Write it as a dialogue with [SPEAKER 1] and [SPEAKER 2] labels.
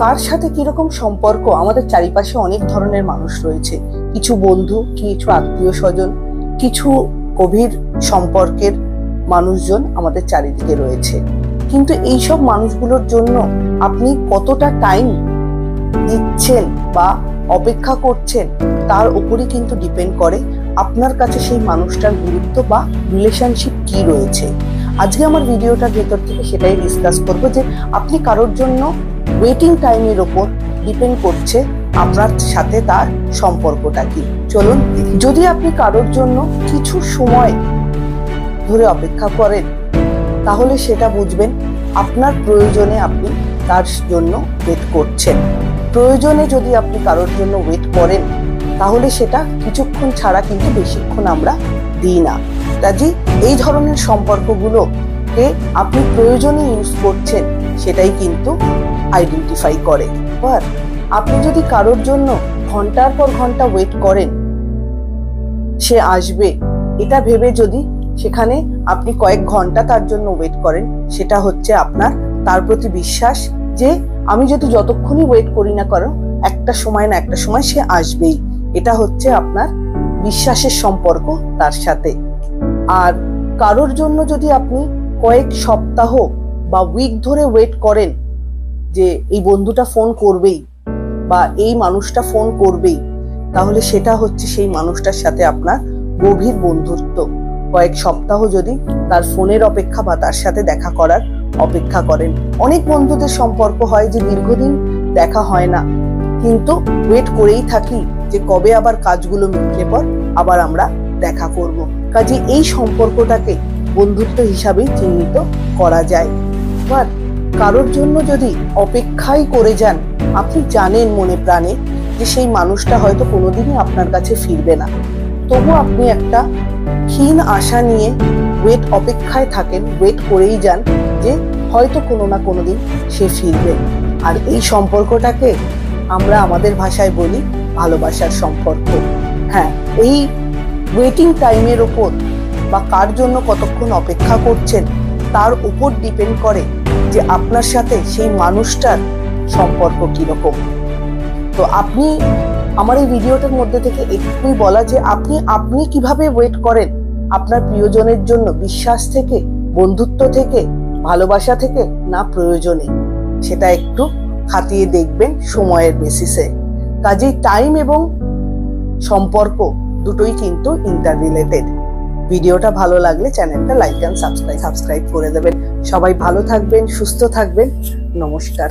[SPEAKER 1] কার সাথে কিরকম সম্পর্ক। আমাদের চারিপাশে অনেক ধরনের মানুষ রয়েছে, কিছু বন্ধু, কিছু আত্মীয় স্বজন, কিছু গভীর সম্পর্কের মানুষজন আমাদের চারিদিকে রয়েছে। কিন্তু এইসব মানুষগুলোর জন্য আপনি কতটা টাইম দিচ্ছেন বা অপেক্ষা করছেন তার উপরই কিন্তু ডিপেন্ড করে আপনার কাছে সেই মানুষটার গুরুত্ব বা রিলেশনশিপ কি রয়েছে। আজকে আমার ভিডিওটার ভেতর থেকে সেটাই ডিসকাস করবো যে আপনি কারোর জন্য ওয়েটিং টাইমের ওপর ডিপেন্ড করছে আপনার সাথে তার সম্পর্কটা কি। চলুন, যদি আপনি কারোর জন্য কিছু সময় ধরে অপেক্ষা করেন তাহলে সেটা বুঝবেন আপনার প্রয়োজনে আপনি তার জন্য ওয়েট করছেন। প্রয়োজনে যদি আপনি কারোর জন্য ওয়েট করেন তাহলে সেটা কিছুক্ষণ ছাড়া কিন্তু বেশিক্ষণ আমরা দিই না। কাজে এই ধরনের সম্পর্কগুলোকে আপনি প্রয়োজনে ইউজ করছেন সেটাই কিন্তু আইডেন্টিফাই করে। আর আপনি যদি কারোর জন্য ঘন্টার পর ঘন্টা ওয়েট করেন সে আসবে এটা ভেবে যদি সেখানে আপনি কয়েক ঘন্টা তার জন্য ওয়েট করেন, সেটা হচ্ছে আপনার তার প্রতি বিশ্বাস যে আমি যদি যতক্ষণই ওয়েট করি না কেন একটা সময় না একটা সময় সে আসবেই। এটা হচ্ছে আপনার বিশ্বাসের সম্পর্ক তার সাথে। আর কারোর জন্য যদি আপনি কয়েক সপ্তাহ বা উইক ধরে ওয়েট করেন যে এই বন্ধুটা ফোন করবেই বা এই মানুষটা ফোন করবেই, তাহলে সেটা হচ্ছে সেই মানুষটার সাথে আপনার গভীর বন্ধুত্ব। কয়েক সপ্তাহ যদি তার ফোনের অপেক্ষা বা তার সাথে দেখা করার অপেক্ষা করেন। অনেক বন্ধুদের সম্পর্ক হয় যে দীর্ঘদিন দেখা হয় না কিন্তু ওয়েট করেই থাকি যে কবে আবার কাজগুলো মিটলে পর আবার আমরা দেখা করব। কাজে এই সম্পর্কটাকে বন্ধুত্ব হিসাবেই চিহ্নিত করা যায়। আর কারোর জন্য যদি অপেক্ষাই করে যান, আপনি জানেন মনে প্রাণে যে সেই মানুষটা হয়তো কোনোদিনই আপনার কাছে ফিরবে না, তবু আপনি একটা ক্ষীণ আশা নিয়ে অপেক্ষায় থাকেন, ওয়েট করেই যান যে হয়তো কোনো না কোনোদিন সে ফিরবে। আর এই সম্পর্কটাকে আমরা আমাদের ভাষায় বলি ভালোবাসার সম্পর্ক। হ্যাঁ, এই ওয়েটিং টাইমের ওপর বা কার জন্য কতক্ষণ অপেক্ষা করছেন তার উপর ডিপেন্ড করে যে আপনার সাথে সেই মানুষটার সম্পর্ক কিরকম। তো আপনি আমার এই ভিডিওটার মধ্যে থেকে একটুই বলা যে আপনি কিভাবে ওয়েট করেন আপনার প্রিয়জনের জন্য, বিশ্বাস থেকে, বন্ধুত্ব থেকে, ভালোবাসা থেকে, না প্রয়োজনে, সেটা একটু খাতিয়ে দেখবেন সময়ের বেসিসে। কাজেই টাইম এবং সম্পর্ক দুটোই কিন্তু ইন্টার রিলেটেড। ভিডিওটা ভালো লাগলে চ্যানেলটা লাইক এন্ড সাবস্ক্রাইব করে দেবেন। সবাই ভালো থাকবেন, সুস্থ থাকবেন। নমস্কার।